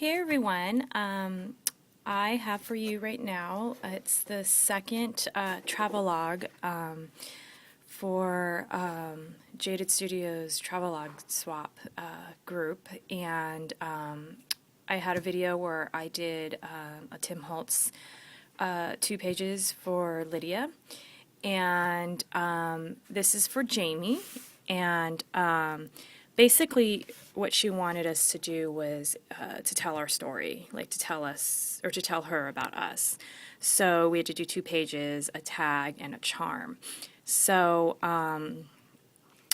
Hey everyone, I have for you right now, it's the second travelogue for Jaded Studios Travelogue swap group, and I had a video where I did a Tim Holtz 2 pages for Lydia, and this is for Jamie, and basically what she wanted us to do was to tell our story, like to tell us, or to tell her about us. So we had to do 2 pages, a tag, and a charm. So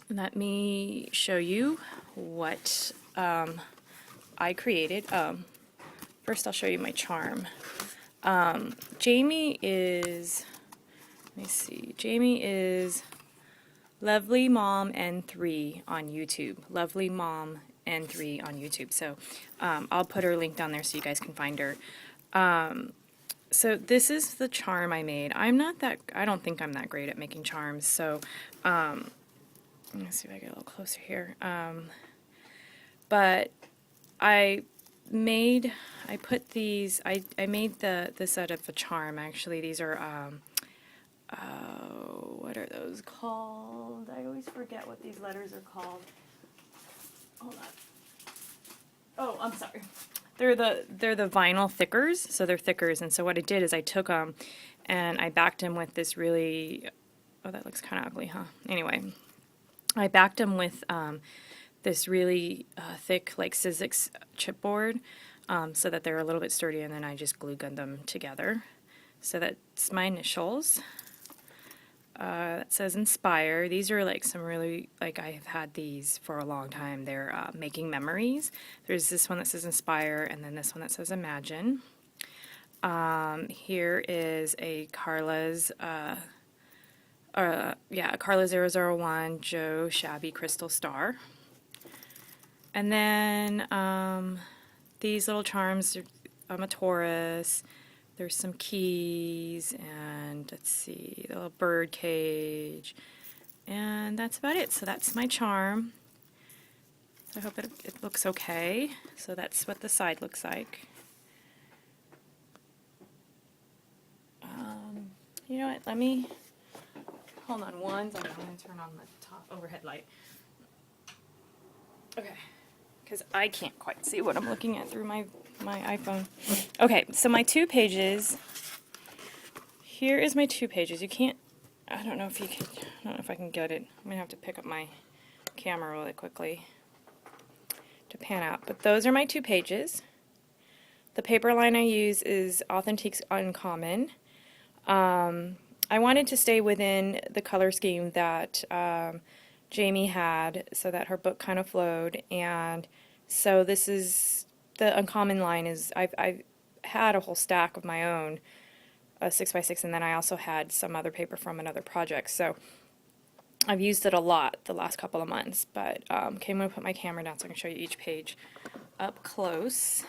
let me show you what I created. First I'll show you my charm. Jamie is, let me see, Jamie is lovelymomn3 on YouTube. Lovelymomn3 on YouTube. So I'll put her link down there so you guys can find her. So this is the charm I made. I don't think I'm that great at making charms. So let me see if I get a little closer here. But I made this out of a charm. Actually, these are what are those called? I always forget what these letters are called. Hold on. Oh, I'm sorry. They're the vinyl thickers, so they're thickers. And so what I did is I took them and I backed them with this really, oh, that looks kind of ugly, huh? Anyway, I backed them with this really thick, like Sizzix chipboard, so that they're a little bit sturdy, and then I just glue gunned them together. So that's my initials. That says Inspire. These are like some really, like I've had these for a long time. They're making memories. There's this one that says Inspire, and then this one that says Imagine. Here is a Carla's, Carla001 Joe Shabby Crystal Star. And then these little charms, I'm a Taurus. There's some keys, and let's see, the little bird cage, and that's about it. So that's my charm. I hope it looks okay. So that's what the side looks like. You know what, let me, hold on one second, I'm going to turn on the top overhead light. Okay, because I can't quite see what I'm looking at through my iPhone. Okay, so my 2 pages, here is my 2 pages. You can't, I don't know if I can get it. I'm going to have to pick up my camera really quickly to pan out. But those are my 2 pages. The paper line I use is Authentiques Uncommon. I wanted to stay within the color scheme that Jamie had, so that her book kind of flowed, and so this is the Uncommon line. Is I've had a whole stack of my own, 6x6, and then I also had some other paper from another project, so I've used it a lot the last couple of months. But okay, I'm going to put my camera down so I can show you each page up close.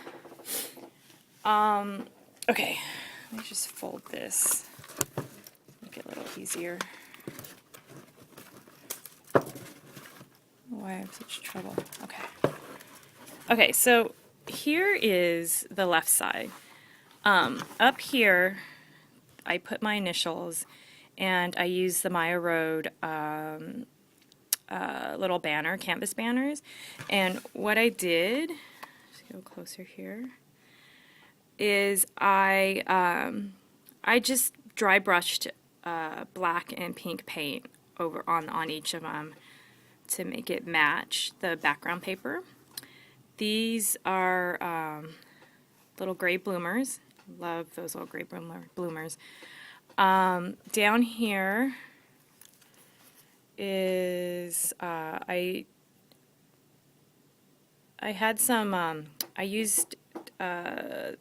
Okay, let me just fold this, make it a little easier. Why I have such trouble. Okay, so here is the left side. Up here, I put my initials, and I use the Maya Road little banner, canvas banners. And what I did, just go closer here, is I just dry brushed black and pink paint over on each of them to make it match the background paper. These are little gray bloomers. Love those little gray bloomers. Down here is I had some I used the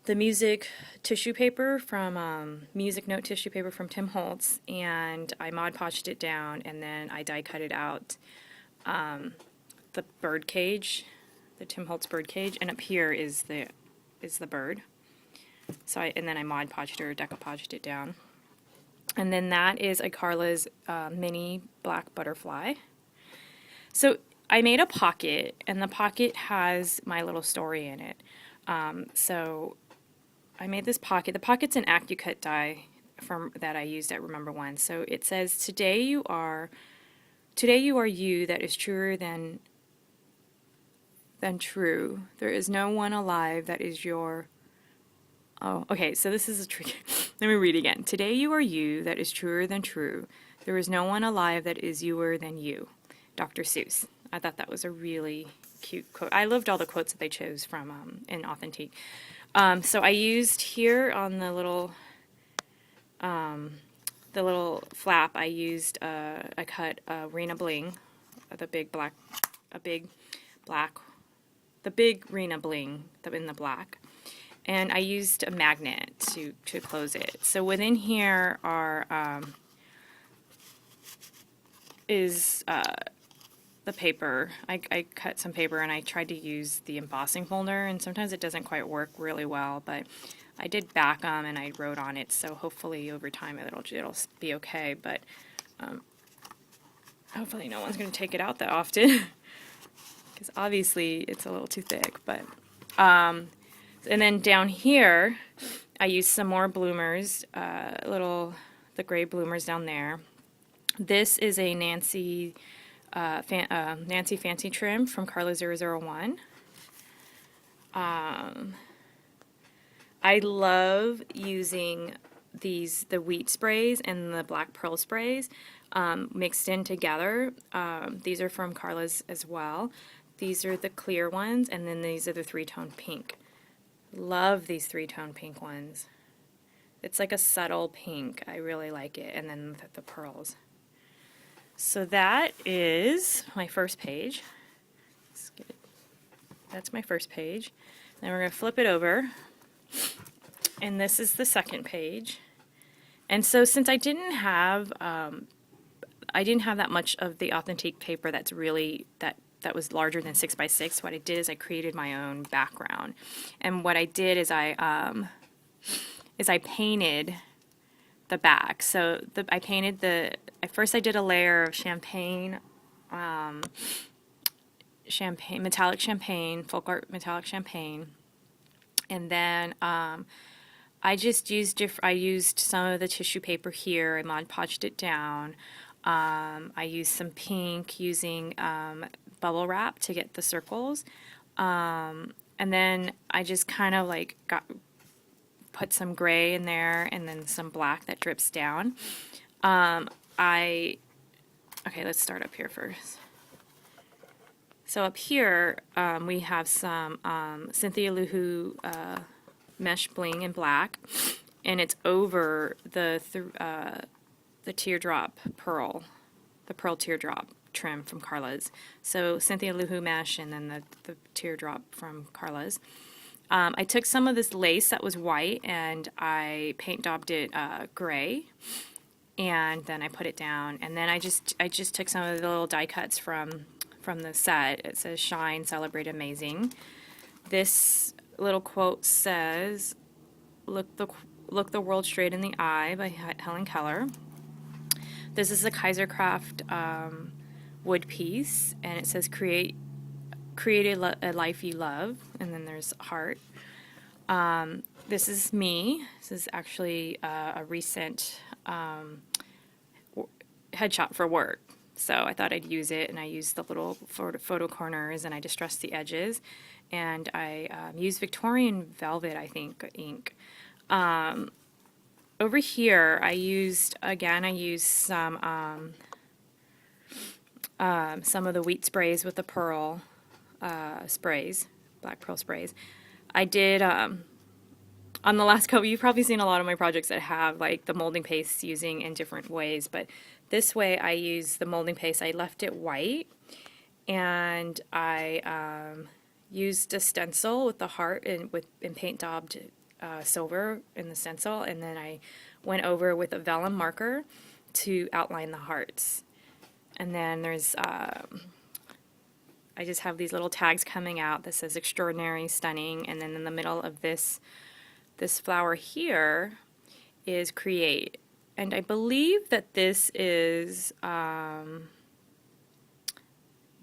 music tissue paper from music note tissue paper from Tim Holtz, and I Mod Podged it down, and then I die cut it out the bird cage, the Tim Holtz bird cage, and up here is the bird. So and then I Mod Podged or decoupaged it down, and then that is a Carla's mini black butterfly. So I made a pocket, and the pocket has my little story in it. So I made this pocket. The pocket's an AccuCut die from that I used at Remember One. So it says, today you are you that is truer than true. There is no one alive that is your. Oh, okay, so this is a trick. Let me read again. Today you are you that is truer than true. There is no one alive that is youer than you. Dr. Seuss. I thought that was a really cute quote. I loved all the quotes that they chose from in Authentique. So I used here on the little flap, I cut Rena Bling, the big Rena Bling in the black. And I used a magnet to close it. So within here is the paper. I cut some paper and I tried to use the embossing folder, and sometimes it doesn't quite work really well, but I did back them and I wrote on it, so hopefully over time it'll be okay, but hopefully no one's going to take it out that often because obviously it's a little too thick. But and then down here I used some more bloomers, the gray bloomers down there. This is a Nancy Fancy trim from Carla 001. I love using the wheat sprays and the black pearl sprays mixed in together. These are from Carla's as well. These are the clear ones, and then these are the three-tone pink. Love these three-tone pink ones. It's like a subtle pink. I really like it. And then the pearls. So that is my first page. That's my first page. Then we're going to flip it over. And this is the second page. And so since I didn't have that much of the Authentique paper that's really that was larger than 6x6, what I did is I created my own background. And what I did is I painted the back. So I painted at first I did a layer of metallic champagne, folk art metallic champagne. And then I used some of the tissue paper here. I Mod Podged it down. I used some pink using bubble wrap to get the circles. And then I just kind of like put some gray in there and then some black that drips down. Okay, let's start up here first. So up here we have some Cynthia Luhu mesh bling in black, and it's over the teardrop pearl, the pearl teardrop trim from Carla's. So Cynthia Luhu mesh and then the teardrop from Carla's. I took some of this lace that was white and I paint daubed it gray, and then I put it down, and then I just took some of the little die cuts from the set. It says "Shine, Celebrate, Amazing." This little quote says, "Look the world straight in the eye" by Helen Keller. This is a Kaisercraft wood piece, and it says create a life you love, and then there's heart. This is me. This is actually a recent headshot for work, so I thought I'd use it, and I used the little photo corners, and I distressed the edges, and I used Victorian Velvet, I think, ink. Over here I used some of the wheat sprays with the pearl sprays, black pearl sprays. I did on the last couple, you've probably seen a lot of my projects that have like the molding paste using in different ways, but this way I used the molding paste. I left it white, and I used a stencil with the heart and paint daubed silver in the stencil, and then I went over with a vellum marker to outline the hearts. And then there's I just have these little tags coming out that says extraordinary, stunning, and then in the middle of this flower here is create. And I believe that this is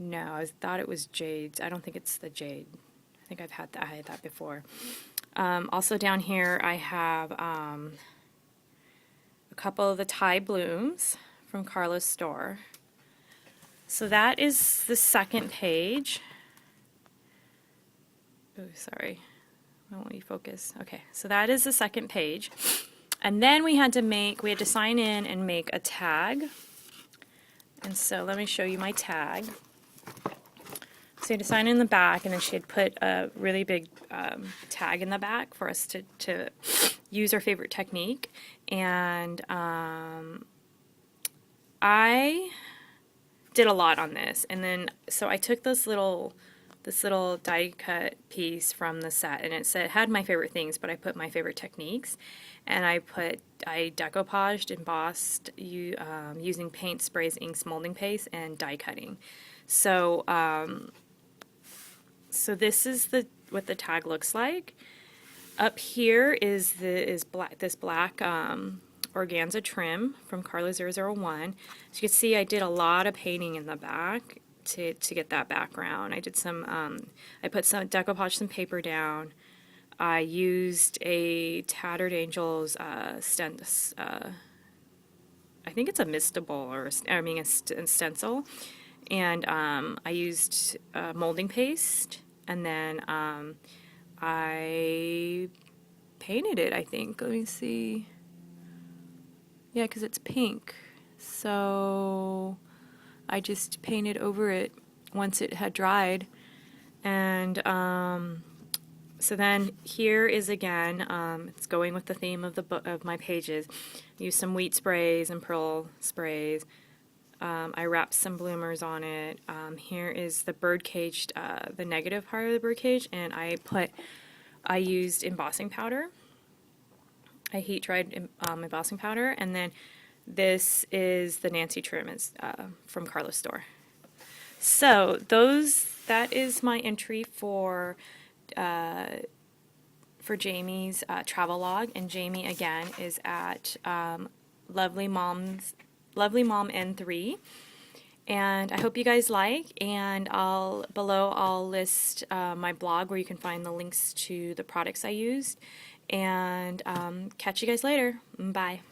No, I thought it was jades. I don't think it's the jade. I think I had that before. Also down here I have a couple of the Thai blooms from Carla's store. So that is the second page. Oh, sorry. I won't let you focus. Okay, so that is the second page. And then we had to sign in and make a tag. And so let me show you my tag. So you had to sign in the back, and then she had put a really big tag in the back for us to use our favorite technique. And I did a lot on this. And then, so I took this little die cut piece from the set, and it had my favorite things, but I put my favorite techniques, and I decoupaged, embossed using paint sprays, inks, molding paste, and die cutting. So so this is what the tag looks like. Up here is this black organza trim from Carla 001. So you can see I did a lot of painting in the back to get that background. I did some, I decoupaged some paper down. I used a Tattered Angels I think it's a mistable, or a stencil, and I used molding paste, and then I painted it, I think. Let me see. Yeah, because it's pink. So I just painted over it once it had dried. And so then here is again, it's going with the theme of of my pages. Use some wheat sprays and pearl sprays. I wrapped some bloomers on it. Here is the bird cage, the negative part of the bird cage, and I used embossing powder. I heat dried embossing powder, and then this is the Nancy trim. It's from Carla's store. So that is my entry for Jamie's Travelogue, and Jamie again is at lovelymomn3. And I hope you guys like, and below I'll list my blog where you can find the links to the products I used, and catch you guys later. Bye.